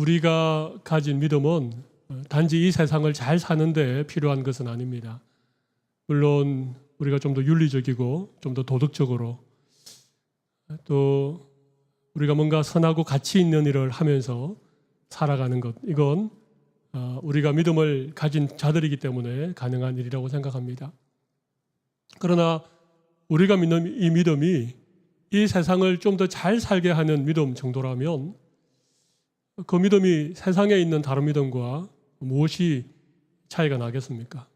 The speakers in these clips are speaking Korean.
우리가 가진 믿음은 단지 이 세상을 잘 사는데 필요한 것은 아닙니다. 물론 우리가 좀 더 윤리적이고 좀 더 도덕적으로 또 우리가 뭔가 선하고 가치 있는 일을 하면서 살아가는 것, 이건 우리가 믿음을 가진 자들이기 때문에 가능한 일이라고 생각합니다. 그러나 우리가 믿는 이 믿음이 이 세상을 좀 더 잘 살게 하는 믿음 정도라면 그 믿음이 세상에 있는 다른 믿음과 무엇이 차이가 나겠습니까?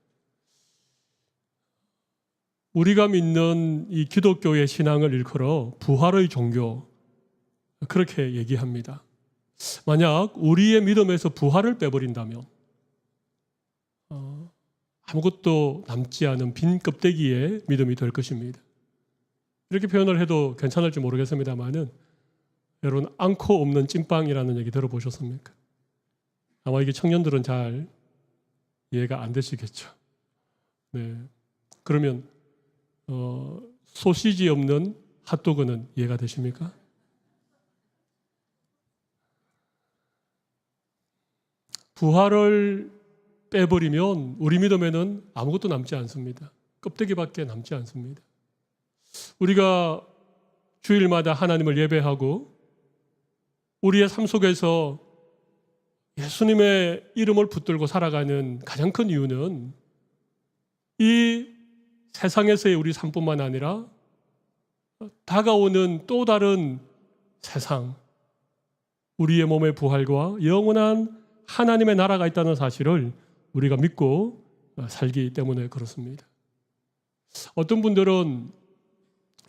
우리가 믿는 이 기독교의 신앙을 일컬어 부활의 종교, 그렇게 얘기합니다. 만약 우리의 믿음에서 부활을 빼버린다면 아무것도 남지 않은 빈 껍데기의 믿음이 될 것입니다. 이렇게 표현을 해도 괜찮을지 모르겠습니다만은 여러분, 앙코 없는 찐빵이라는 얘기 들어보셨습니까? 아마 이게 청년들은 잘 이해가 안 되시겠죠. 네. 그러면 소시지 없는 핫도그는 이해가 되십니까? 부활을 빼버리면 우리 믿음에는 아무것도 남지 않습니다. 껍데기밖에 남지 않습니다. 우리가 주일마다 하나님을 예배하고 우리의 삶 속에서 예수님의 이름을 붙들고 살아가는 가장 큰 이유는 이 세상에서의 우리 삶뿐만 아니라 다가오는 또 다른 세상, 우리의 몸의 부활과 영원한 하나님의 나라가 있다는 사실을 우리가 믿고 살기 때문에 그렇습니다. 어떤 분들은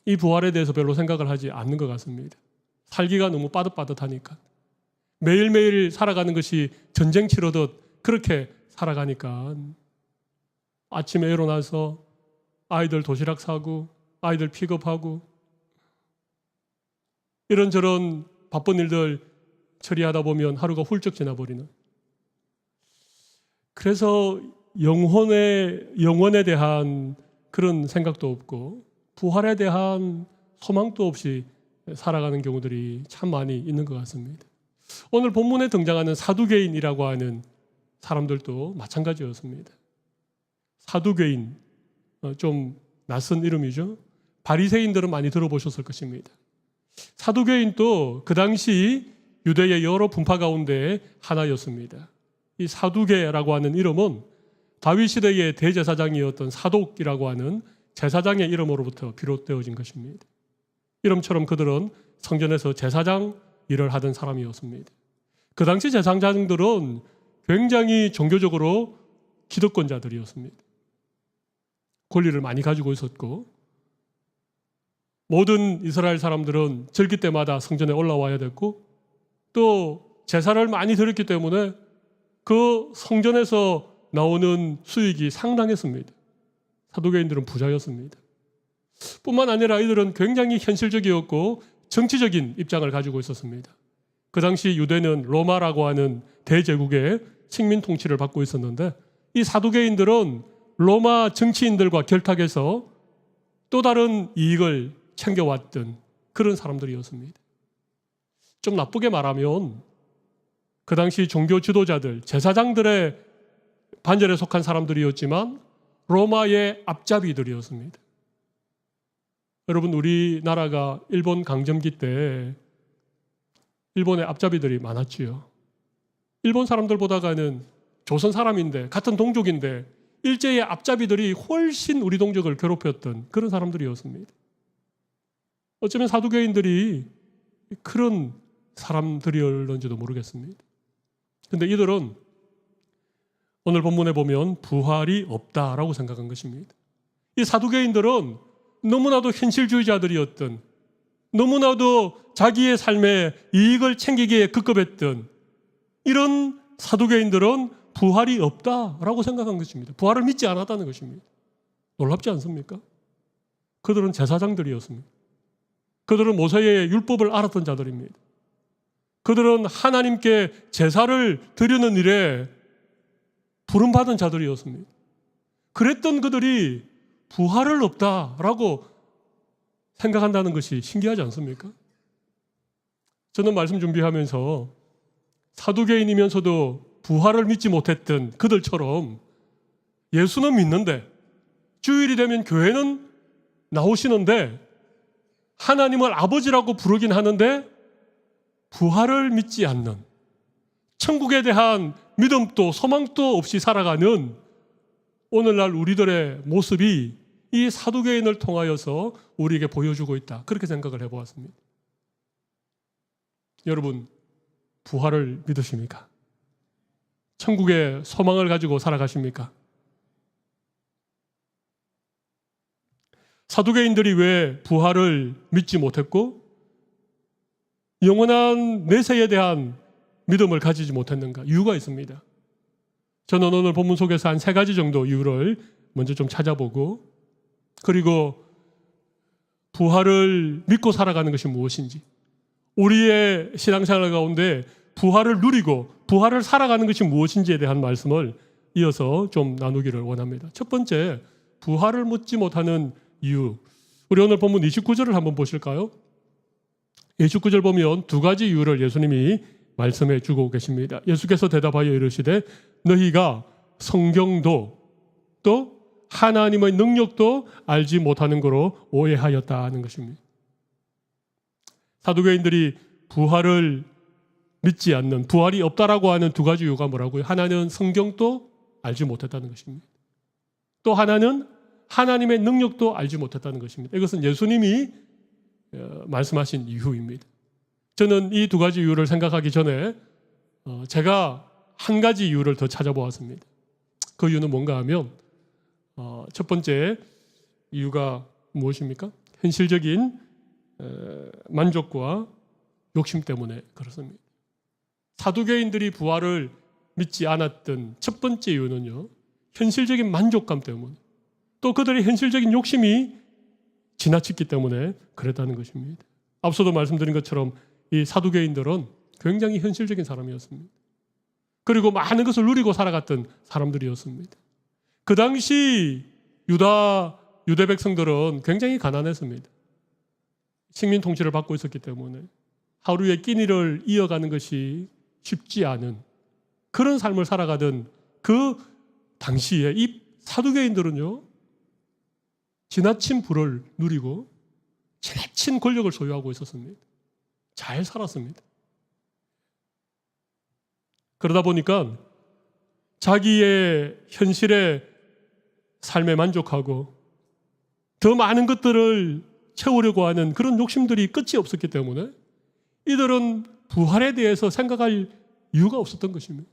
이 부활에 대해서 별로 생각을 하지 않는 것 같습니다. 살기가 너무 빠듯빠듯하니까. 매일매일 살아가는 것이 전쟁 치르듯 그렇게 살아가니까 아침에 일어나서 아이들 도시락 사고 아이들 픽업하고 이런저런 바쁜 일들 처리하다 보면 하루가 훌쩍 지나버리는, 그래서 영원에 대한 그런 생각도 없고 부활에 대한 소망도 없이 살아가는 경우들이 참 많이 있는 것 같습니다. 오늘 본문에 등장하는 사두개인이라고 하는 사람들도 마찬가지였습니다. 사두개인, 좀 낯선 이름이죠. 바리새인들은 많이 들어보셨을 것입니다. 사두개인도 그 당시 유대의 여러 분파 가운데 하나였습니다. 이 사두개라고 하는 이름은 다윗 시대의 대제사장이었던 사독이라고 하는 제사장의 이름으로부터 비롯되어진 것입니다. 이름처럼 그들은 성전에서 제사장 일을 하던 사람이었습니다. 그 당시 제사장들은 굉장히 종교적으로 기득권자들이었습니다. 권리를 많이 가지고 있었고 모든 이스라엘 사람들은 절기 때마다 성전에 올라와야 됐고 또 제사를 많이 드렸기 때문에 그 성전에서 나오는 수익이 상당했습니다. 사두개인들은 부자였습니다. 뿐만 아니라 이들은 굉장히 현실적이었고 정치적인 입장을 가지고 있었습니다. 그 당시 유대는 로마라고 하는 대제국의 식민 통치를 받고 있었는데 이 사두개인들은 로마 정치인들과 결탁해서 또 다른 이익을 챙겨왔던 그런 사람들이었습니다. 좀 나쁘게 말하면 그 당시 종교 지도자들, 제사장들의 반열에 속한 사람들이었지만 로마의 앞잡이들이었습니다. 여러분, 우리나라가 일본 강점기 때 일본의 앞잡이들이 많았지요. 일본 사람들보다는 조선 사람인데 같은 동족인데 일제의 앞잡이들이 훨씬 우리 동족을 괴롭혔던 그런 사람들이었습니다. 어쩌면 사두개인들이 그런 사람들이었는지도 모르겠습니다. 그런데 이들은 오늘 본문에 보면 부활이 없다라고 생각한 것입니다. 이 사두개인들은 너무나도 현실주의자들이었던, 너무나도 자기의 삶에 이익을 챙기기에 급급했던 이런 사두개인들은 부활이 없다라고 생각한 것입니다. 부활을 믿지 않았다는 것입니다. 놀랍지 않습니까? 그들은 제사장들이었습니다. 그들은 모세의 율법을 알았던 자들입니다. 그들은 하나님께 제사를 드리는 일에 부름받은 자들이었습니다. 그랬던 그들이 부활을 없다라고 생각한다는 것이 신기하지 않습니까? 저는 말씀 준비하면서 사두개인이면서도 부활을 믿지 못했던 그들처럼 예수는 믿는데 주일이 되면 교회는 나오시는데 하나님을 아버지라고 부르긴 하는데 부활을 믿지 않는, 천국에 대한 믿음도 소망도 없이 살아가는 오늘날 우리들의 모습이 이 사두개인을 통하여서 우리에게 보여주고 있다. 그렇게 생각을 해보았습니다. 여러분, 부활을 믿으십니까? 천국의 소망을 가지고 살아가십니까? 사두개인들이 왜 부활을 믿지 못했고 영원한 내세에 대한 믿음을 가지지 못했는가? 이유가 있습니다. 저는 오늘 본문 속에서 한 3가지 정도 이유를 먼저 좀 찾아보고, 그리고 부활을 믿고 살아가는 것이 무엇인지, 우리의 신앙생활 가운데 부활을 누리고 부활을 살아가는 것이 무엇인지에 대한 말씀을 이어서 좀 나누기를 원합니다. 첫 번째, 부활을 믿지 못하는 이유. 우리 오늘 본문 29절을 한번 보실까요? 29절 보면 2가지 이유를 예수님이 말씀해 주고 계십니다. 예수께서 대답하여 이르시되 너희가 성경도 또 하나님의 능력도 알지 못하는 거로 오해하였다 하는 것입니다. 사두개인들이 부활을 믿지 않는, 부활이 없다라고 하는 2가지 이유가 뭐라고요? 하나는 성경도 알지 못했다는 것입니다. 또 하나는 하나님의 능력도 알지 못했다는 것입니다. 이것은 예수님이 말씀하신 이유입니다. 저는 이 2가지 이유를 생각하기 전에 제가 한 가지 이유를 더 찾아보았습니다. 그 이유는 뭔가 하면 첫 번째 이유가 무엇입니까? 현실적인 만족과 욕심 때문에 그렇습니다. 사두개인들이 부활을 믿지 않았던 첫 번째 이유는요, 현실적인 만족감 때문에, 또 그들의 현실적인 욕심이 지나쳤기 때문에 그랬다는 것입니다. 앞서도 말씀드린 것처럼 이 사두개인들은 굉장히 현실적인 사람이었습니다. 그리고 많은 것을 누리고 살아갔던 사람들이었습니다. 그 당시 유대 백성들은 굉장히 가난했습니다. 식민 통치를 받고 있었기 때문에 하루의 끼니를 이어가는 것이 쉽지 않은 그런 삶을 살아가던 그 당시에 이 사두개인들은요, 지나친 부를 누리고 지나친 권력을 소유하고 있었습니다. 잘 살았습니다. 그러다 보니까 자기의 현실의 삶에 만족하고 더 많은 것들을 채우려고 하는 그런 욕심들이 끝이 없었기 때문에 이들은 부활에 대해서 생각할 이유가 없었던 것입니다.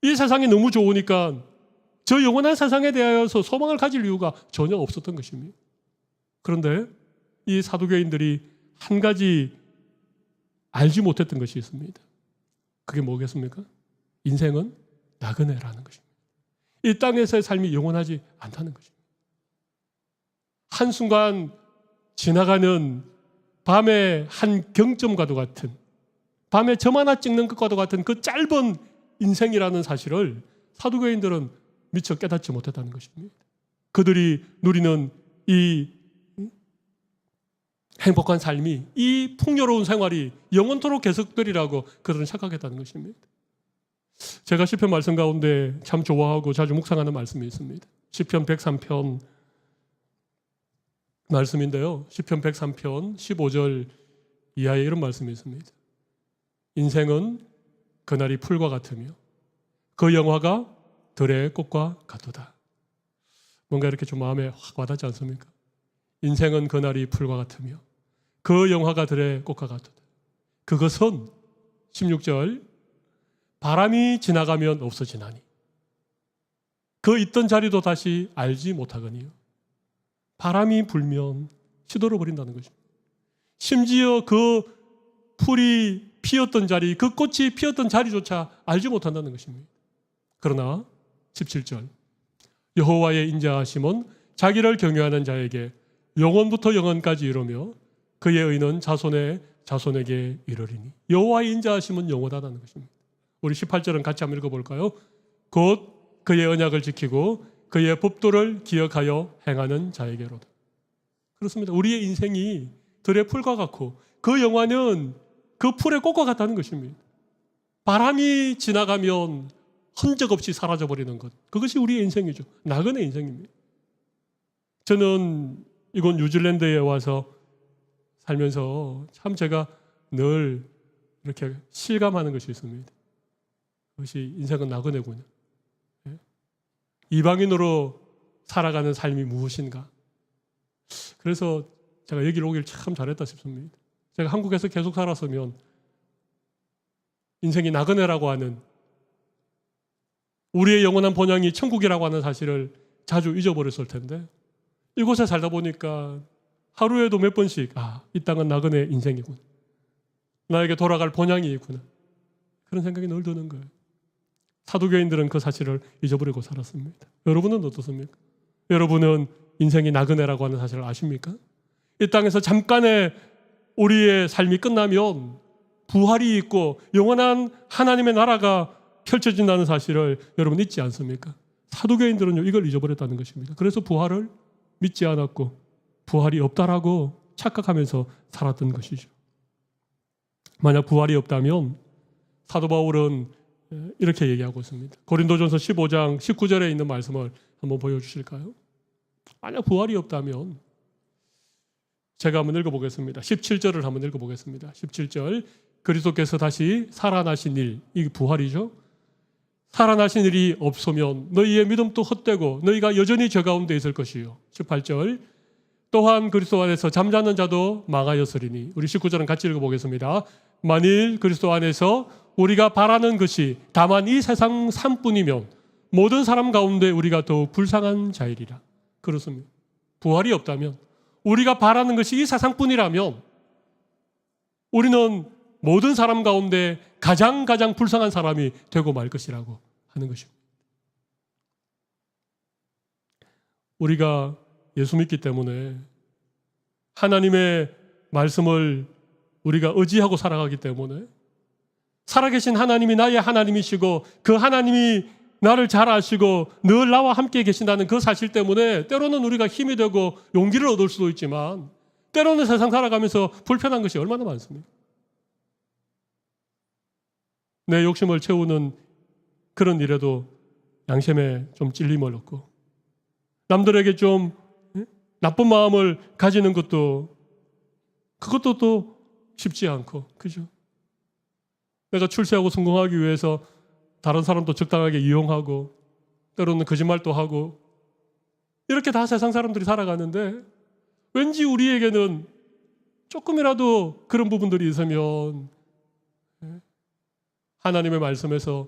이 세상이 너무 좋으니까 저 영원한 세상에 대하여서 소망을 가질 이유가 전혀 없었던 것입니다. 그런데 이 사두개인들이 한 가지 알지 못했던 것이 있습니다. 그게 뭐겠습니까? 인생은 나그네라는 것입니다. 이 땅에서의 삶이 영원하지 않다는 것입니다. 한순간 지나가는 밤의 한 경점과도 같은, 밤에 점 하나 찍는 것과도 같은 그 짧은 인생이라는 사실을 사두개인들은 미처 깨닫지 못했다는 것입니다. 그들이 누리는 이 행복한 삶이, 이 풍요로운 생활이 영원토록 계속되리라고 그들은 착각했다는 것입니다. 제가 시편 말씀 가운데 참 좋아하고 자주 묵상하는 말씀이 있습니다. 시편 103편 말씀인데요, 시편 103편 15절 이하에 이런 말씀이 있습니다. 인생은 그날이 풀과 같으며 그 영화가 들의 꽃과 같도다. 뭔가 이렇게 좀 마음에 확 와닿지 않습니까? 인생은 그날이 풀과 같으며 그 영화가 들의 꽃과 같도다. 그것은 16절 바람이 지나가면 없어지나니 그 있던 자리도 다시 알지 못하거니요. 바람이 불면 시들어 버린다는 것입니다. 심지어 그 풀이 피었던 자리, 그 꽃이 피었던 자리조차 알지 못한다는 것입니다. 그러나 17절 여호와의 인자하심은 자기를 경외하는 자에게 영원부터 영원까지 이르며 그의 의는 자손의 자손에게 이르리니. 여호와의 인자하심은 영원하다는 것입니다. 우리 18절은 같이 한번 읽어볼까요? 곧 그의 언약을 지키고 그의 법도를 기억하여 행하는 자에게로다. 그렇습니다. 우리의 인생이 들의 풀과 같고 그 영화는 그 풀의 꽃과 같다는 것입니다. 바람이 지나가면 흔적 없이 사라져버리는 것. 그것이 우리의 인생이죠. 나그네 인생입니다. 저는 이곳 뉴질랜드에 와서 살면서 참 제가 늘 이렇게 실감하는 것이 있습니다. 그것이 인생은 나그네군요. 이방인으로 살아가는 삶이 무엇인가. 그래서 제가 여기를 오길 참 잘했다 싶습니다. 제가 한국에서 계속 살았으면 인생이 나그네라고 하는, 우리의 영원한 본향이 천국이라고 하는 사실을 자주 잊어버렸을 텐데, 이곳에 살다 보니까 하루에도 몇 번씩 이 땅은 나그네 인생이구나, 나에게 돌아갈 본향이 있구나, 그런 생각이 늘 드는 거예요. 사두개인들은 그 사실을 잊어버리고 살았습니다. 여러분은 어떻습니까? 여러분은 인생이 나그네라고 하는 사실을 아십니까? 이 땅에서 잠깐의 우리의 삶이 끝나면 부활이 있고 영원한 하나님의 나라가 펼쳐진다는 사실을 여러분 잊지 않습니까? 사두개인들은 이걸 잊어버렸다는 것입니다. 그래서 부활을 믿지 않았고 부활이 없다라고 착각하면서 살았던 것이죠. 만약 부활이 없다면 사도 바울은 이렇게 얘기하고 있습니다. 고린도전서 15장 19절에 있는 말씀을 한번 보여주실까요? 만약 부활이 없다면, 제가 한번 읽어보겠습니다. 17절을 한번 읽어보겠습니다. 17절, 그리스도께서 다시 살아나신 일, 이게 부활이죠. 살아나신 일이 없으면 너희의 믿음도 헛되고 너희가 여전히 죄 가운데 있을 것이요. 18절, 또한 그리스도 안에서 잠자는 자도 망하였으리니. 우리 19절은 같이 읽어보겠습니다. 만일 그리스도 안에서 우리가 바라는 것이 다만 이 세상 삶뿐이면 모든 사람 가운데 우리가 더욱 불쌍한 자이리라. 그렇습니다. 부활이 없다면, 우리가 바라는 것이 이 세상뿐이라면 우리는 모든 사람 가운데 가장 불쌍한 사람이 되고 말 것이라고 하는 것입니다. 우리가 예수 믿기 때문에, 하나님의 말씀을 우리가 의지하고 살아가기 때문에, 살아계신 하나님이 나의 하나님이시고 그 하나님이 나를 잘 아시고 늘 나와 함께 계신다는 그 사실 때문에 때로는 우리가 힘이 되고 용기를 얻을 수도 있지만, 때로는 세상 살아가면서 불편한 것이 얼마나 많습니까? 내 욕심을 채우는 그런 일에도 양심에 좀 찔림을 얻고, 남들에게 좀 나쁜 마음을 가지는 것도, 그것도 또 쉽지 않고, 그죠? 내가 출세하고 성공하기 위해서 다른 사람도 적당하게 이용하고, 때로는 거짓말도 하고, 이렇게 다 세상 사람들이 살아가는데, 왠지 우리에게는 조금이라도 그런 부분들이 있으면 하나님의 말씀에서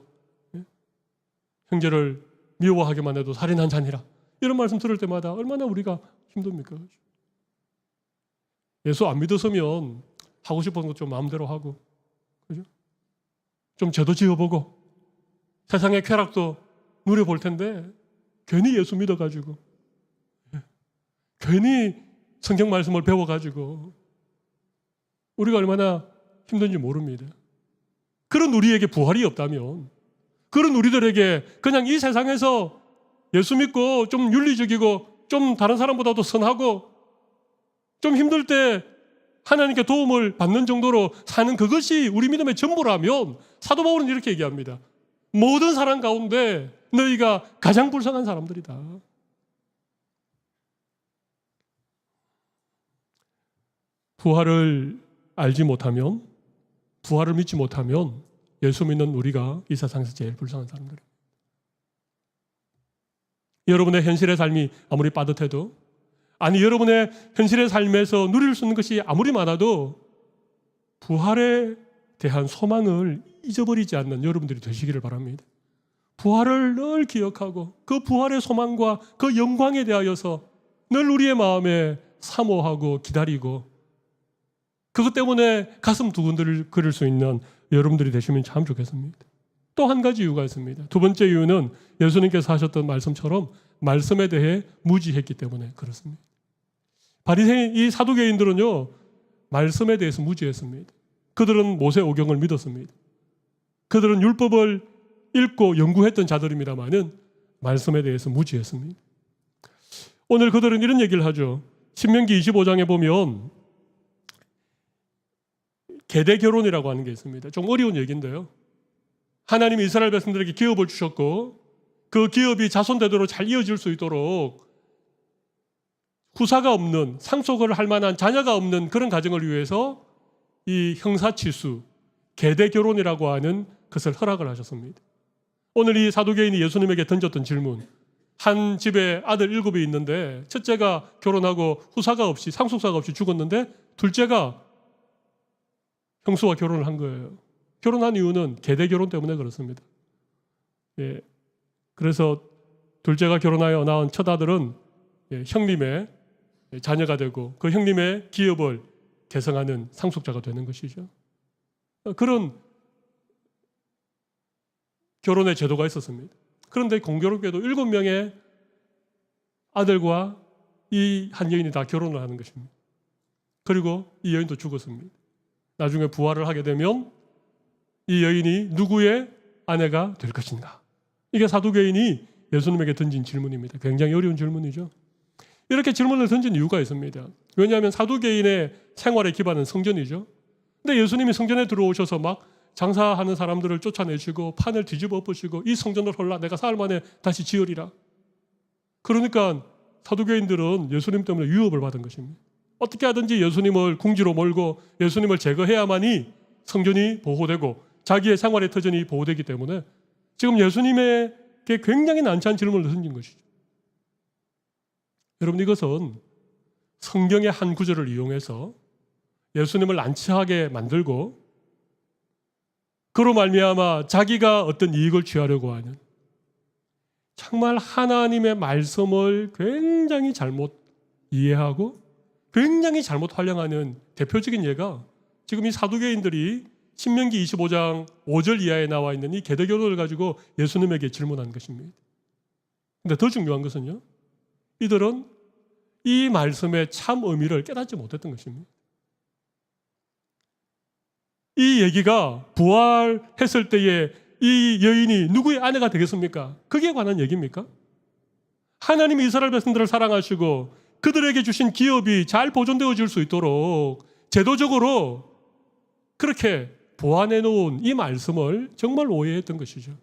형제를 미워하기만 해도 살인한 자니라, 이런 말씀 들을 때마다 얼마나 우리가 힘듭니까? 예수 안 믿었으면 하고 싶은 것 좀 마음대로 하고, 그죠? 좀 죄도 지어보고 세상의 쾌락도 누려볼 텐데, 괜히 예수 믿어가지고, 괜히 성경 말씀을 배워가지고 우리가 얼마나 힘든지 모릅니다. 그런 우리에게 부활이 없다면, 그런 우리들에게 그냥 이 세상에서 예수 믿고 좀 윤리적이고 좀 다른 사람보다도 선하고 좀 힘들 때 하나님께 도움을 받는 정도로 사는 그것이 우리 믿음의 전부라면, 사도 바울은 이렇게 얘기합니다. 모든 사람 가운데 너희가 가장 불쌍한 사람들이다. 부활을 알지 못하면, 부활을 믿지 못하면 예수 믿는 우리가 이 세상에서 제일 불쌍한 사람들입니다. 여러분의 현실의 삶이 아무리 빠듯해도, 아니 여러분의 현실의 삶에서 누릴 수 있는 것이 아무리 많아도 부활에 대한 소망을 잊어버리지 않는 여러분들이 되시기를 바랍니다. 부활을 늘 기억하고 그 부활의 소망과 그 영광에 대하여서 늘 우리의 마음에 사모하고 기다리고, 그것 때문에 가슴 두근거릴 수 있는 여러분들이 되시면 참 좋겠습니다. 또 한 가지 이유가 있습니다. 두 번째 이유는 예수님께서 하셨던 말씀처럼 말씀에 대해 무지했기 때문에 그렇습니다. 바리새인, 이 사두개인들은요, 말씀에 대해서 무지했습니다. 그들은 모세오경을 믿었습니다. 그들은 율법을 읽고 연구했던 자들입니다만은 말씀에 대해서 무지했습니다. 오늘 그들은 이런 얘기를 하죠. 신명기 25장에 보면 계대 결혼이라고 하는 게 있습니다. 좀 어려운 얘기인데요. 하나님이 이스라엘 백성들에게 기업을 주셨고 그 기업이 자손 대대로 잘 이어질 수 있도록 후사가 없는, 상속을 할 만한 자녀가 없는 그런 가정을 위해서 이 형사치수, 계대결혼이라고 하는 것을 허락을 하셨습니다. 오늘 이 사두개인이 예수님에게 던졌던 질문, 한 집에 아들 7이 있는데 첫째가 결혼하고 후사가 없이, 상속사가 없이 죽었는데 둘째가 형수와 결혼을 한 거예요. 결혼한 이유는 계대결혼 때문에 그렇습니다. 예. 그래서 둘째가 결혼하여 낳은 첫 아들은 형님의 자녀가 되고 그 형님의 기업을 계승하는 상속자가 되는 것이죠. 그런 결혼의 제도가 있었습니다. 그런데 공교롭게도 7명의 아들과 이 한 여인이 다 결혼을 하는 것입니다. 그리고 이 여인도 죽었습니다. 나중에 부활을 하게 되면 이 여인이 누구의 아내가 될 것인가? 이게 사두개인이 예수님에게 던진 질문입니다. 굉장히 어려운 질문이죠. 이렇게 질문을 던진 이유가 있습니다. 왜냐하면 사두개인의 생활의 기반은 성전이죠. 근데 예수님이 성전에 들어오셔서 막 장사하는 사람들을 쫓아내시고 판을 뒤집어 엎으시고 이 성전을 헐라 내가 사흘 만에 다시 지으리라. 그러니까 사두개인들은 예수님 때문에 위협을 받은 것입니다. 어떻게 하든지 예수님을 궁지로 몰고 예수님을 제거해야만이 성전이 보호되고 자기의 생활의 터전이 보호되기 때문에 지금 예수님에게 굉장히 난처한 질문을 던진 것이죠. 여러분, 이것은 성경의 한 구절을 이용해서 예수님을 난처하게 만들고 그로 말미암아 자기가 어떤 이익을 취하려고 하는, 정말 하나님의 말씀을 굉장히 잘못 이해하고 굉장히 잘못 활용하는 대표적인 예가 지금 이 사두개인들이 신명기 25장 5절 이하에 나와 있는 이 계대결혼을 가지고 예수님에게 질문한 것입니다. 근데 더 중요한 것은요, 이들은 이 말씀의 참 의미를 깨닫지 못했던 것입니다. 이 얘기가 부활했을 때에 이 여인이 누구의 아내가 되겠습니까? 그게 관한 얘기입니까? 하나님이 이스라엘 백성들을 사랑하시고 그들에게 주신 기업이 잘 보존되어질 수 있도록 제도적으로 그렇게 보완해 놓은 이 말씀을 정말 오해했던 것이죠.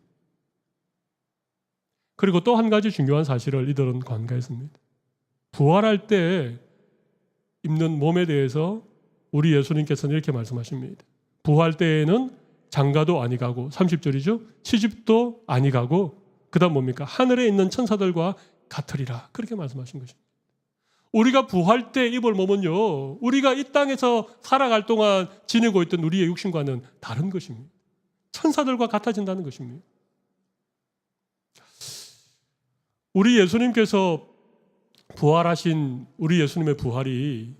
그리고 또 한 가지 중요한 사실을 이들은 간과했습니다. 부활할 때 입는 몸에 대해서 우리 예수님께서는 이렇게 말씀하십니다. 부활 때에는 장가도 아니 가고, 30절이죠. 시집도 아니 가고, 그 다음 뭡니까? 하늘에 있는 천사들과 같으리라. 그렇게 말씀하신 것입니다. 우리가 부활 때 입을 몸은요, 우리가 이 땅에서 살아갈 동안 지니고 있던 우리의 육신과는 다른 것입니다. 천사들과 같아진다는 것입니다. 우리 예수님께서 부활하신 우리 예수님의 부활이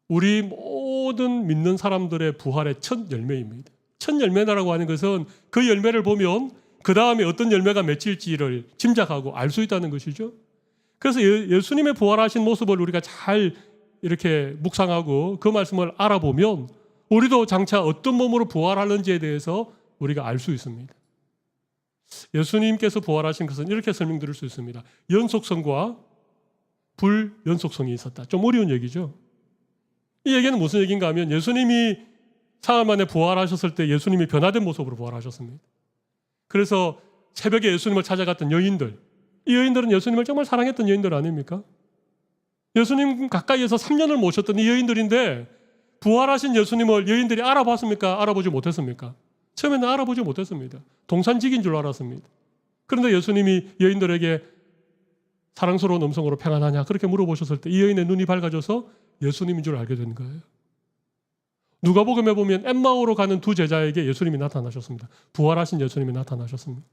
우리 모든 믿는 사람들의 부활의 첫 열매입니다. 첫 열매라고 하는 것은 그 열매를 보면 그 다음에 어떤 열매가 맺힐지를 짐작하고 알 수 있다는 것이죠. 그래서 예수님의 부활하신 모습을 우리가 잘 이렇게 묵상하고 그 말씀을 알아보면 우리도 장차 어떤 몸으로 부활하는지에 대해서 우리가 알 수 있습니다. 예수님께서 부활하신 것은 이렇게 설명드릴 수 있습니다. 연속성과 불연속성이 있었다. 좀 어려운 얘기죠. 이 얘기는 무슨 얘기인가 하면 예수님이 사흘 만에 부활하셨을 때 예수님이 변화된 모습으로 부활하셨습니다. 그래서 새벽에 예수님을 찾아갔던 여인들, 이 여인들은 예수님을 정말 사랑했던 여인들 아닙니까? 예수님 가까이에서 3년을 모셨던 이 여인들인데 부활하신 예수님을 여인들이 알아봤습니까? 알아보지 못했습니까? 처음에는 알아보지 못했습니다. 동산직인 줄 알았습니다. 그런데 예수님이 여인들에게 사랑스러운 음성으로 평안하냐 그렇게 물어보셨을 때 이 여인의 눈이 밝아져서 예수님인 줄 알게 된 거예요. 누가복음에 보면 엠마오로 가는 두 제자에게 예수님이 나타나셨습니다. 부활하신 예수님이 나타나셨습니다.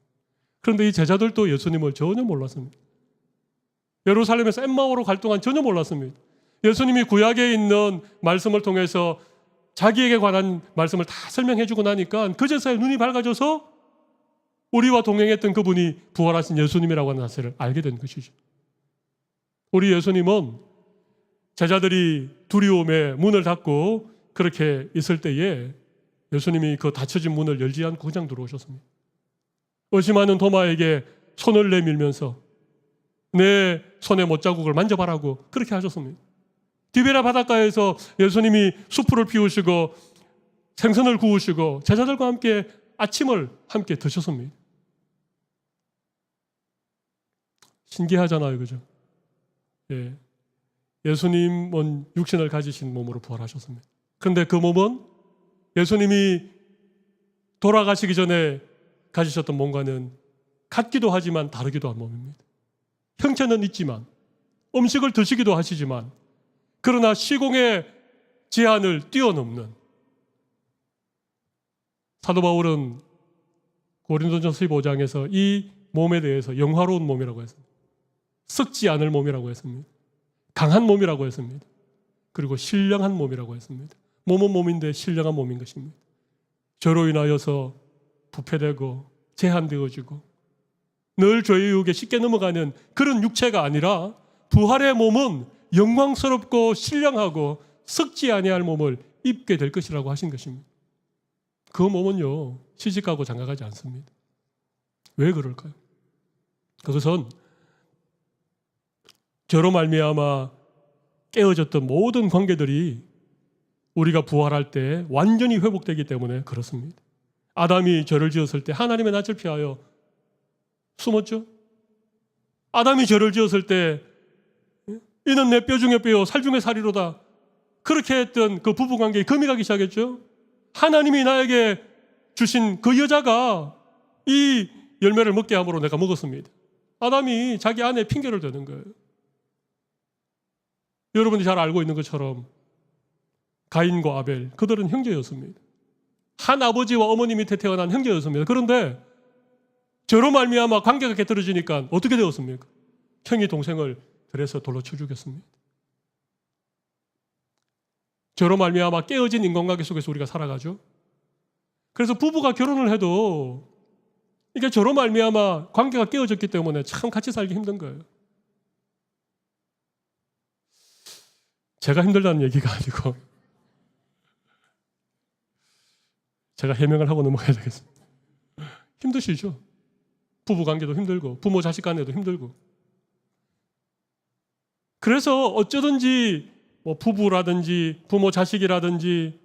그런데 이 제자들도 예수님을 전혀 몰랐습니다. 예루살렘에서 엠마오로 갈 동안 전혀 몰랐습니다. 예수님이 구약에 있는 말씀을 통해서 자기에게 관한 말씀을 다 설명해 주고 나니까 그제서야 눈이 밝아져서 우리와 동행했던 그분이 부활하신 예수님이라고 하는 사실을 알게 된 것이죠. 우리 예수님은 제자들이 두려움에 문을 닫고 그렇게 있을 때에 예수님이 그 닫혀진 문을 열지 않고 그냥 들어오셨습니다. 의심하는 도마에게 손을 내밀면서 내 손의 못자국을 만져봐라고 그렇게 하셨습니다. 디베라 바닷가에서 예수님이 수풀을 피우시고 생선을 구우시고 제자들과 함께 아침을 함께 드셨습니다. 신기하잖아요, 그죠? 예. 예수님은 육신을 가지신 몸으로 부활하셨습니다. 그런데 그 몸은 예수님이 돌아가시기 전에 가지셨던 몸과는 같기도 하지만 다르기도 한 몸입니다. 형체는 있지만, 음식을 드시기도 하시지만, 그러나 시공의 제한을 뛰어넘는, 사도 바울은 고린도전서 15장에서 이 몸에 대해서 영화로운 몸이라고 했습니다. 썩지 않을 몸이라고 했습니다. 강한 몸이라고 했습니다. 그리고 신령한 몸이라고 했습니다. 몸은 몸인데 신령한 몸인 것입니다. 저로 인하여서 부패되고 제한되어지고 늘 죄의 유혹에 쉽게 넘어가는 그런 육체가 아니라 부활의 몸은 영광스럽고 신령하고 썩지 아니할 몸을 입게 될 것이라고 하신 것입니다. 그 몸은요, 시집가고 장가가지 않습니다. 왜 그럴까요? 그것은 저로 말미암아 깨어졌던 모든 관계들이 우리가 부활할 때 완전히 회복되기 때문에 그렇습니다. 아담이 죄를 지었을 때 하나님의 낯을 피하여 숨었죠. 아담이 죄를 지었을 때 이는 내 뼈 중에 뼈요 살 중에 살이로다, 그렇게 했던 그 부부관계에 금이 가기 시작했죠. 하나님이 나에게 주신 그 여자가 이 열매를 먹게 함으로 내가 먹었습니다. 아담이 자기 아내의 핑계를 대는 거예요. 여러분이 잘 알고 있는 것처럼 가인과 아벨, 그들은 형제였습니다. 한 아버지와 어머니 밑에 태어난 형제였습니다. 그런데 저로 말미암아 관계가 깨떨어지니까 어떻게 되었습니까? 형이 동생을 들에서 돌로 쳐 죽였습니다. 저로 말미암아 깨어진 인간관계 속에서 우리가 살아가죠. 그래서 부부가 결혼을 해도 이게 저로 말미암아 관계가 깨어졌기 때문에 참 같이 살기 힘든 거예요. 제가 힘들다는 얘기가 아니고 제가 해명을 하고 넘어가야 되겠습니다. 힘드시죠? 부부관계도 힘들고 부모 자식 간에도 힘들고. 그래서 어쩌든지 뭐 부부라든지 부모 자식이라든지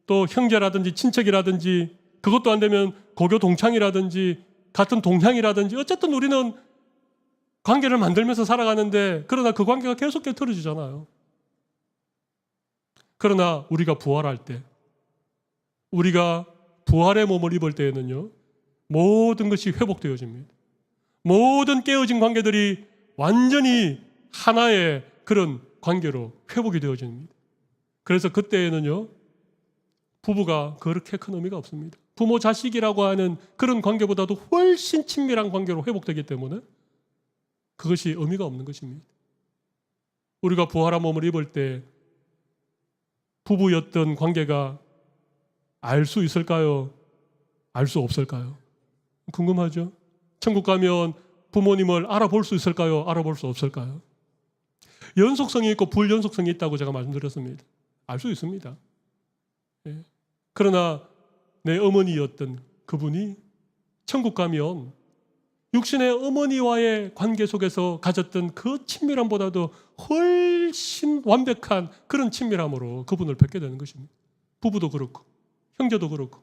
또 형제라든지 친척이라든지, 그것도 안 되면 고교 동창이라든지 같은 동향이라든지, 어쨌든 우리는 관계를 만들면서 살아가는데, 그러나 그 관계가 계속 깨트려지잖아요. 그러나 우리가 부활할 때, 우리가 부활의 몸을 입을 때에는요, 모든 것이 회복되어집니다. 모든 깨어진 관계들이 완전히 하나의 그런 관계로 회복이 되어집니다. 그래서 그때에는요, 부부가 그렇게 큰 의미가 없습니다. 부모 자식이라고 하는 그런 관계보다도 훨씬 친밀한 관계로 회복되기 때문에 그것이 의미가 없는 것입니다. 우리가 부활한 몸을 입을 때 부부였던 관계가 알 수 있을까요? 알 수 없을까요? 궁금하죠? 천국 가면 부모님을 알아볼 수 있을까요? 알아볼 수 없을까요? 연속성이 있고 불연속성이 있다고 제가 말씀드렸습니다. 알 수 있습니다. 예. 그러나 내 어머니였던 그분이 천국 가면 육신의 어머니와의 관계 속에서 가졌던 그 친밀함보다도 훨씬 완벽한 그런 친밀함으로 그분을 뵙게 되는 것입니다. 부부도 그렇고 형제도 그렇고.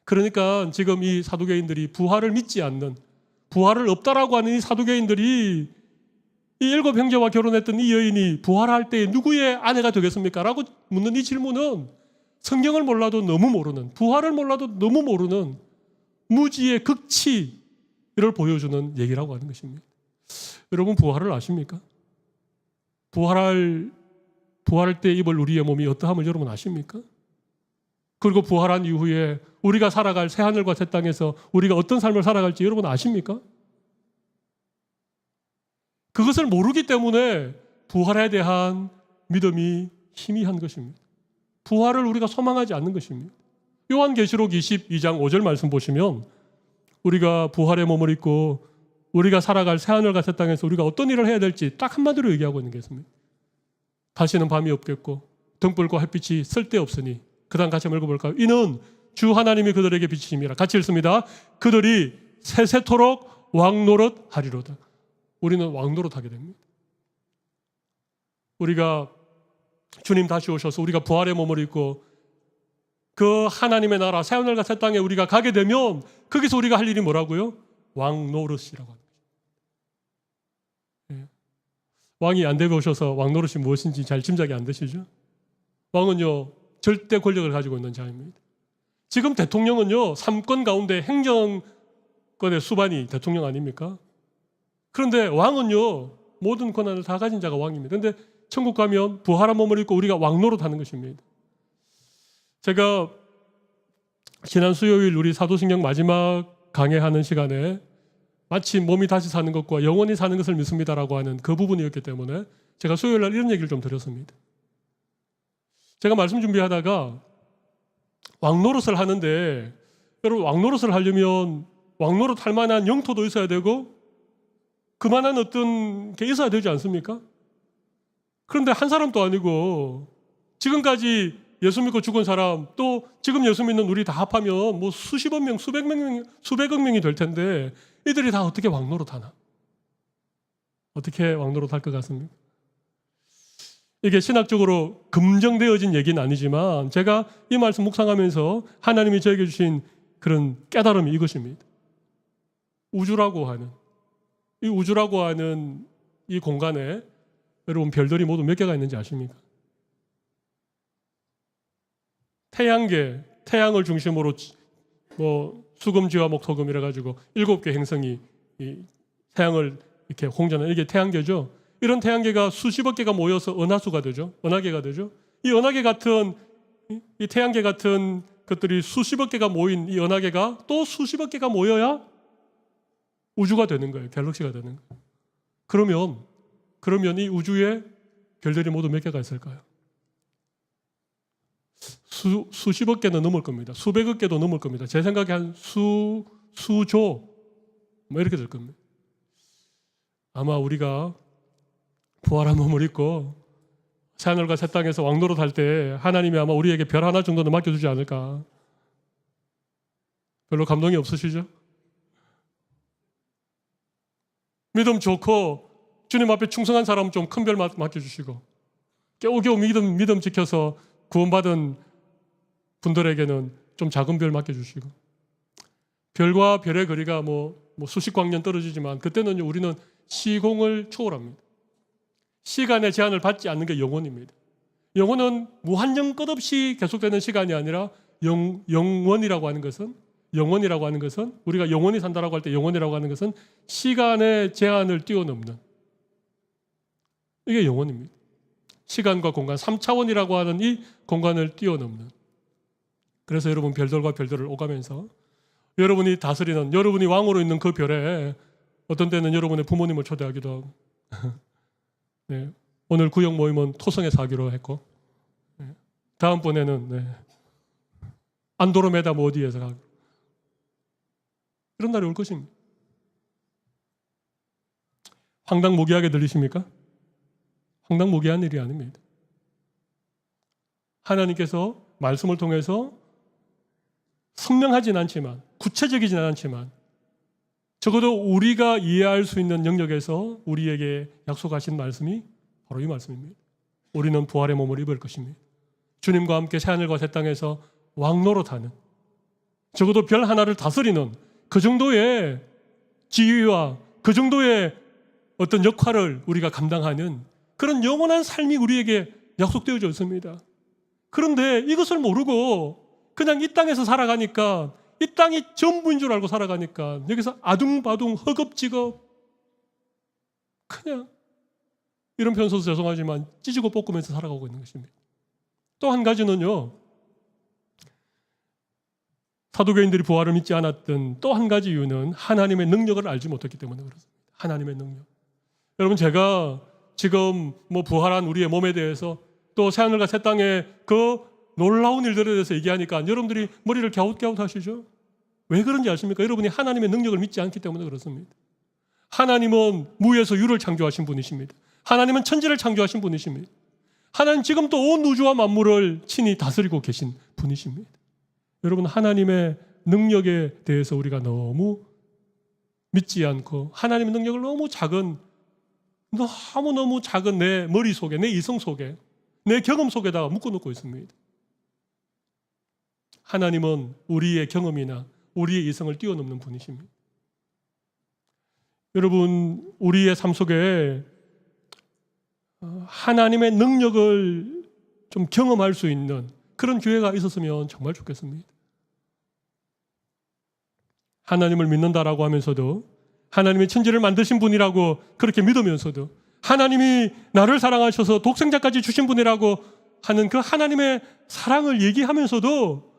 그러니까 지금 이 사두개인들이 부활을 믿지 않는, 부활을 없다라고 하는 이 사두개인들이 이 7 형제와 결혼했던 이 여인이 부활할 때 누구의 아내가 되겠습니까? 라고 묻는 이 질문은 성경을 몰라도 너무 모르는, 부활을 몰라도 너무 모르는 무지의 극치를 보여주는 얘기라고 하는 것입니다. 여러분, 부활을 아십니까? 부활할 때 입을 우리의 몸이 어떠함을 여러분 아십니까? 그리고 부활한 이후에 우리가 살아갈 새하늘과 새 땅에서 우리가 어떤 삶을 살아갈지 여러분 아십니까? 그것을 모르기 때문에 부활에 대한 믿음이 희미한 것입니다. 부활을 우리가 소망하지 않는 것입니다. 요한계시록 22장 5절 말씀 보시면 우리가 부활의 몸을 입고 우리가 살아갈 새하늘과 새 땅에서 우리가 어떤 일을 해야 될지 딱 한마디로 얘기하고 있는 게 있습니다. 다시는 밤이 없겠고 등불과 햇빛이 쓸데없으니, 그 다음 같이 한번 읽어볼까요? 이는 주 하나님이 그들에게 빛이심이라. 같이 읽습니다. 그들이 세세토록 왕노릇 하리로다. 우리는 왕노릇 하게 됩니다. 우리가 주님 다시 오셔서 우리가 부활의 몸을 입고 그 하나님의 나라 새하늘과 새 땅에 우리가 가게 되면 거기서 우리가 할 일이 뭐라고요? 왕 노릇이라고 합니다. 예. 왕이 안 되보셔서 왕 노릇이 무엇인지 잘 짐작이 안 되시죠? 왕은요 절대 권력을 가지고 있는 자입니다. 지금 대통령은요 3권 가운데 행정권의 수반이 대통령 아닙니까? 그런데 왕은요 모든 권한을 다 가진 자가 왕입니다. 그런데 천국 가면 부활한 몸을 입고 우리가 왕 노릇하는 것입니다. 제가 지난 수요일 우리 사도신경 마지막 강해하는 시간에 마치 몸이 다시 사는 것과 영원히 사는 것을 믿습니다라고 하는 그 부분이었기 때문에 제가 수요일 날 이런 얘기를 좀 드렸습니다. 제가 말씀 준비하다가 왕노릇을 하는데 여러분 왕노릇을 하려면 왕노릇 할 만한 영토도 있어야 되고 그만한 어떤 게 있어야 되지 않습니까? 그런데 한 사람도 아니고 지금까지 예수 믿고 죽은 사람 또 지금 예수 믿는 우리 다 합하면 뭐 수십억 명, 수백억 명이 될 텐데 이들이 다 어떻게 왕노릇 하나? 어떻게 왕노릇 할 것 같습니까? 이게 신학적으로 검증되어진 얘기는 아니지만 제가 이 말씀 묵상하면서 하나님이 저에게 주신 그런 깨달음이 이것입니다. 우주라고 하는 이 공간에 여러분 별들이 모두 몇 개가 있는지 아십니까? 태양을 중심으로 뭐 수금지와 목토금 이래 가지고 7개 행성이 이 태양을 이렇게 홍전하는 이게 태양계죠. 이런 태양계가 수십억 개가 모여서 은하수가 되죠. 은하계가 되죠. 이 은하계 같은 이 태양계 같은 것들이 수십억 개가 모인 이 은하계가 또 수십억 개가 모여야 우주가 되는 거예요. 갤럭시가 되는 거예요. 그러면 이 우주에 별들이 모두 몇 개가 있을까요? 수십억 개는 넘을 겁니다. 수백억 개도 넘을 겁니다. 제 생각에 한 수조 뭐 이렇게 될 겁니다. 아마 우리가 부활한 몸을 입고 새하늘과 새 땅에서 왕노릇 할 때 하나님이 아마 우리에게 별 하나 정도는 맡겨주지 않을까. 별로 감동이 없으시죠? 믿음 좋고 주님 앞에 충성한 사람 좀 큰 별 맡겨주시고 겨우겨우 믿음 지켜서 구원받은 분들에게는 좀 작은 별 맡겨주시고 별과 별의 거리가 뭐 수십 광년 떨어지지만 그때는 우리는 시공을 초월합니다. 시간의 제한을 받지 않는 게 영원입니다. 영원은 무한정 끝없이 계속되는 시간이 아니라 영원이라고 하는 것은 우리가 영원히 산다라고 할 때 영원이라고 하는 것은 시간의 제한을 뛰어넘는 이게 영원입니다. 시간과 공간 3차원이라고 하는 이 공간을 뛰어넘는 그래서 여러분 별들과 별들을 오가면서 여러분이 다스리는 여러분이 왕으로 있는 그 별에 어떤 때는 여러분의 부모님을 초대하기도 하고 네, 오늘 구역 모임은 토성에서 하기로 했고 네, 다음번에는 안도로메다 뭐 어디에서 하고 이런 날이 올 것입니다. 황당무계하게 들리십니까? 황당무계한 일이 아닙니다. 하나님께서 말씀을 통해서 선명하진 않지만 구체적이진 않지만 적어도 우리가 이해할 수 있는 영역에서 우리에게 약속하신 말씀이 바로 이 말씀입니다. 우리는 부활의 몸을 입을 것입니다. 주님과 함께 새하늘과 새 땅에서 왕노릇하는 적어도 별 하나를 다스리는 그 정도의 지위와 그 정도의 어떤 역할을 우리가 감당하는 그런 영원한 삶이 우리에게 약속되어져 있습니다. 그런데 이것을 모르고 그냥 이 땅에서 살아가니까 이 땅이 전부인 줄 알고 살아가니까 여기서 아둥바둥 허겁지겁 그냥 이런 표현 써서 죄송하지만 찌지고 볶으면서 살아가고 있는 것입니다. 또 한 가지는요. 사도교인들이 부활을 믿지 않았던 또 한 가지 이유는 하나님의 능력을 알지 못했기 때문에 그렇습니다. 하나님의 능력. 여러분 제가 지금 뭐 부활한 우리의 몸에 대해서 또 새하늘과 새 땅의 그 놀라운 일들에 대해서 얘기하니까 여러분들이 머리를 갸웃갸웃 하시죠? 왜 그런지 아십니까? 여러분이 하나님의 능력을 믿지 않기 때문에 그렇습니다. 하나님은 무에서 유를 창조하신 분이십니다. 하나님은 천지를 창조하신 분이십니다. 하나님 지금 또 온 우주와 만물을 친히 다스리고 계신 분이십니다. 여러분 하나님의 능력에 대해서 우리가 너무 믿지 않고 하나님의 능력을 너무너무 작은 내 머릿속에 내 이성 속에 내 경험 속에다가 묶어놓고 있습니다. 하나님은 우리의 경험이나 우리의 이성을 뛰어넘는 분이십니다. 여러분, 우리의 삶 속에 하나님의 능력을 좀 경험할 수 있는 그런 기회가 있었으면 정말 좋겠습니다. 하나님을 믿는다라고 하면서도, 하나님이 천지를 만드신 분이라고 그렇게 믿으면서도, 하나님이 나를 사랑하셔서 독생자까지 주신 분이라고 하는 그 하나님의 사랑을 얘기하면서도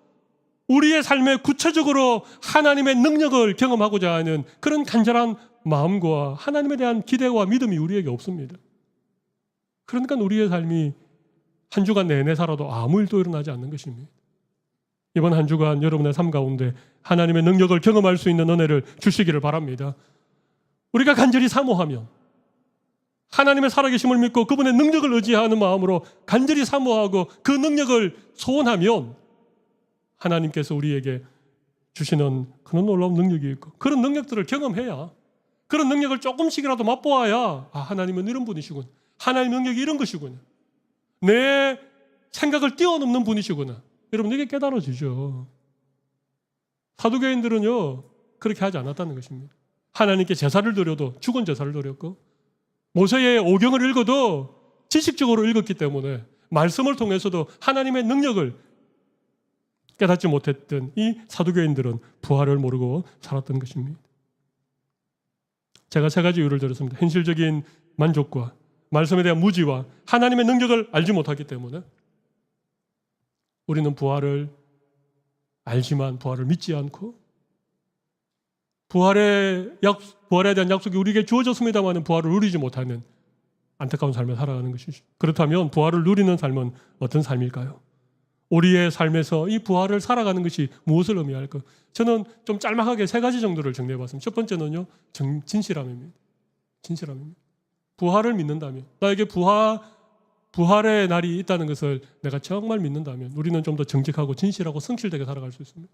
우리의 삶에 구체적으로 하나님의 능력을 경험하고자 하는 그런 간절한 마음과 하나님에 대한 기대와 믿음이 우리에게 없습니다. 그러니까 우리의 삶이 한 주간 내내 살아도 아무 일도 일어나지 않는 것입니다. 이번 한 주간 여러분의 삶 가운데 하나님의 능력을 경험할 수 있는 은혜를 주시기를 바랍니다. 우리가 간절히 사모하면, 하나님의 살아계심을 믿고 그분의 능력을 의지하는 마음으로 간절히 사모하고 그 능력을 소원하면 하나님께서 우리에게 주시는 그런 놀라운 능력이 있고, 그런 능력들을 경험해야, 그런 능력을 조금씩이라도 맛보아야, 하나님은 이런 분이시군, 하나님의 능력이 이런 것이구나, 내 생각을 뛰어넘는 분이시구나, 여러분 이게 깨달아지죠. 사두개인들은요 그렇게 하지 않았다는 것입니다. 하나님께 제사를 드려도 죽은 제사를 드렸고, 모세의 오경을 읽어도 지식적으로 읽었기 때문에 말씀을 통해서도 하나님의 능력을 깨닫지 못했던 이 사두개인들은 부활을 모르고 살았던 것입니다. 제가 3가지 이유를 들었습니다. 현실적인 만족과 말씀에 대한 무지와 하나님의 능력을 알지 못하기 때문에 우리는 부활을 알지만 부활을 믿지 않고, 부활에 대한 약속이 우리에게 주어졌습니다만 부활을 누리지 못하는 안타까운 삶을 살아가는 것이죠. 그렇다면 부활을 누리는 삶은 어떤 삶일까요? 우리의 삶에서 이 부활을 살아가는 것이 무엇을 의미할까? 저는 좀 짤막하게 3가지 정도를 정리해봤습니다. 첫 번째는요, 진실함입니다. 진실함입니다. 부활을 믿는다면, 나에게 부활의 날이 있다는 것을 내가 정말 믿는다면 우리는 좀 더 정직하고 진실하고 성실되게 살아갈 수 있습니다.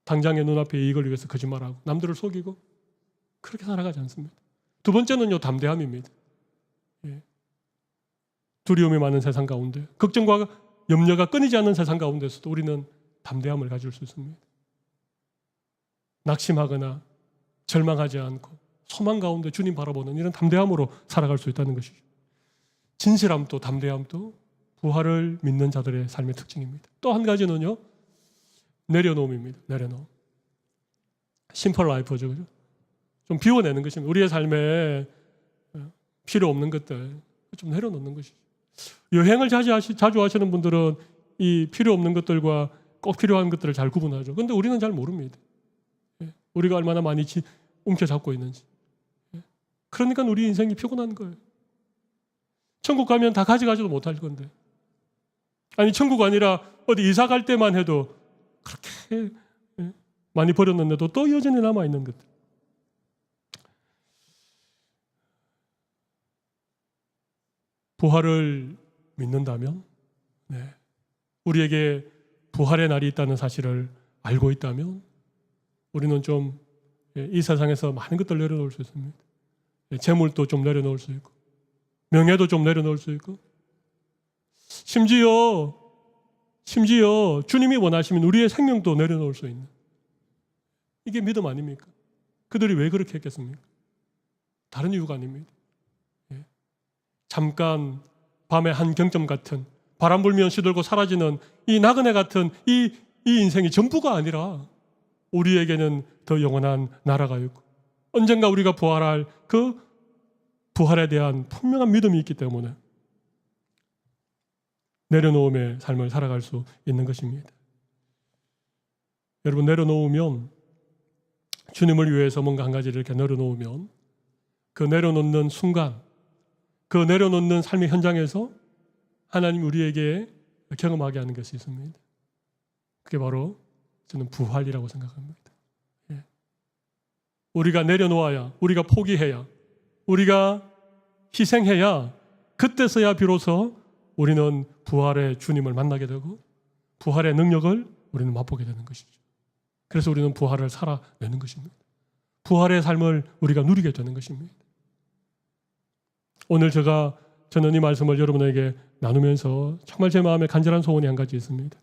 당장의 눈앞의 이익을 위해서 거짓말하고 남들을 속이고 그렇게 살아가지 않습니다. 두 번째는요, 담대함입니다. 두려움이 많은 세상 가운데, 걱정과 염려가 끊이지 않는 세상 가운데서도 우리는 담대함을 가질 수 있습니다. 낙심하거나 절망하지 않고 소망 가운데 주님 바라보는 이런 담대함으로 살아갈 수 있다는 것이죠. 진실함도 담대함도 부활을 믿는 자들의 삶의 특징입니다. 또 한 가지는요, 내려놓음입니다. 내려놓음. 심플 라이프죠, 그죠? 좀 비워내는 것입니다. 우리의 삶에 필요 없는 것들 좀 내려놓는 것이죠. 여행을 자주 하시는 분들은 이 필요 없는 것들과 꼭 필요한 것들을 잘 구분하죠. 그런데 우리는 잘 모릅니다. 우리가 얼마나 많이 움켜잡고 있는지. 그러니까 우리 인생이 피곤한 거예요. 천국 가면 다 가져가지도 못할 건데, 아니 천국 아니라 어디 이사 갈 때만 해도 그렇게 많이 버렸는데도 또 여전히 남아있는 것들. 부활을 믿는다면, 우리에게 부활의 날이 있다는 사실을 알고 있다면 우리는 좀 이 세상에서 많은 것들 내려놓을 수 있습니다. 재물도 좀 내려놓을 수 있고, 명예도 좀 내려놓을 수 있고, 심지어 주님이 원하시면 우리의 생명도 내려놓을 수 있는, 이게 믿음 아닙니까? 그들이 왜 그렇게 했겠습니까? 다른 이유가 아닙니다. 잠깐 밤의 한 경점 같은, 바람 불면 시들고 사라지는 이 나그네 같은 이 인생이 전부가 아니라 우리에게는 더 영원한 나라가 있고, 언젠가 우리가 부활할 그 부활에 대한 분명한 믿음이 있기 때문에 내려놓음의 삶을 살아갈 수 있는 것입니다. 여러분, 내려놓으면, 주님을 위해서 뭔가 한 가지를 이렇게 내려놓으면 그 내려놓는 순간, 그 내려놓는 삶의 현장에서 하나님 우리에게 경험하게 하는 것이 있습니다. 그게 바로 저는 부활이라고 생각합니다. 우리가 내려놓아야, 우리가 포기해야, 우리가 희생해야, 그때서야 비로소 우리는 부활의 주님을 만나게 되고 부활의 능력을 우리는 맛보게 되는 것이죠. 그래서 우리는 부활을 살아내는 것입니다. 부활의 삶을 우리가 누리게 되는 것입니다. 오늘 저는 이 말씀을 여러분에게 나누면서 정말 제 마음에 간절한 소원이 한 가지 있습니다.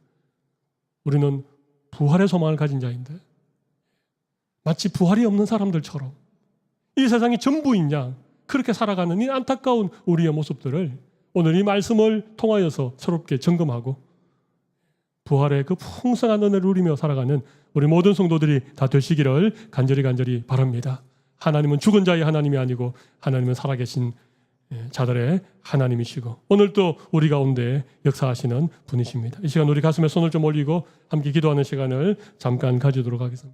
우리는 부활의 소망을 가진 자인데 마치 부활이 없는 사람들처럼 이 세상이 전부인 양 그렇게 살아가는 이 안타까운 우리의 모습들을 오늘 이 말씀을 통하여서 새롭게 점검하고 부활의 그 풍성한 은혜를 누리며 살아가는 우리 모든 성도들이 다 되시기를 간절히 바랍니다. 하나님은 죽은 자의 하나님이 아니고 하나님은 살아계신 자들의 하나님이시고 오늘 또 우리 가운데 역사하시는 분이십니다. 이 시간 우리 가슴에 손을 좀 올리고 함께 기도하는 시간을 잠깐 가지도록 하겠습니다.